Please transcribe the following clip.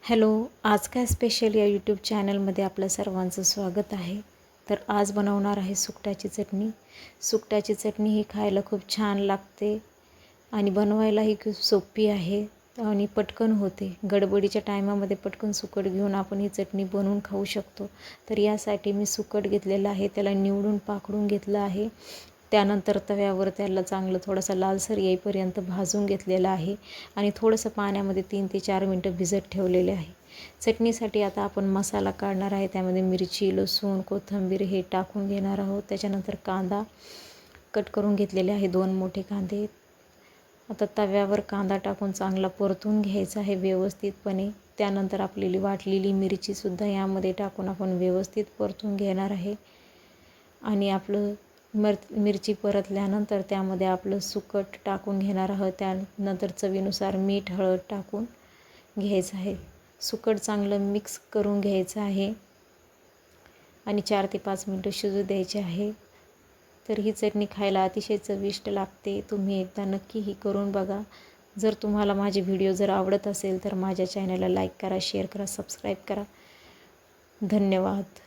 Hello, आज काय special या यूट्यूब चॅनलमध्ये आपल्या सर्वांचं स्वागत आहे. तर आज बनवणार आहे सुकटाची चटणी. सुकटाची चटणी ही खायला खूप छान लागते आणि बनवायलाही खूप सोपी आहे आणि पटकन होते. गडबडीच्या टायमामध्ये पटकन सुकट घेऊन आपण ही चटणी बनवून खाऊ शकतो. तर यासाठी मी सुकट घेतलेलं आहे, त्याला निवडून पाकडून घेतलं आहे. त्यानंतर तव्यावर त्याला चांगलं थोडंसं लालसर येईपर्यंत भाजून घेतलेलं आहे आणि थोडंसं पाण्यामध्ये 3 ते 4 मिनटं भिजत ठेवलेले आहे. चटणीसाठी आता आपण मसाला काढणार आहे. त्यामध्ये मिरची, लसूण, कोथिंबीर हे टाकून घेणार आहोत. त्याच्यानंतर कांदा कट करून घेतलेले आहे, 2 मोठे कांदे. आता तव्यावर कांदा टाकून चांगला परतून घ्यायचा आहे व्यवस्थितपणे. त्यानंतर आपली वाटलेली मिरचीसुद्धा यामध्ये टाकून आपण व्यवस्थित परतून घेणार आहे आणि आपलं मिरची परतल्यानंतर त्यामध्ये आपलं सुकट टाकून घेणार आहोत. त्यानंतर चवीनुसार मीठ, हळद टाकून घ्यायचं आहे. सुकट चांगलं मिक्स करून घ्यायचं आहे आणि 4 ते 5 मिनटं शिजू द्यायचे आहे. तर ही चटणी खायला अतिशय चविष्ट लागते. तुम्ही एकदा नक्की ही करून बघा. जर तुम्हाला माझे व्हिडिओ जर आवडत असेल तर माझ्या चॅनलला लाईक करा, शेअर करा, सबस्क्राईब करा. धन्यवाद.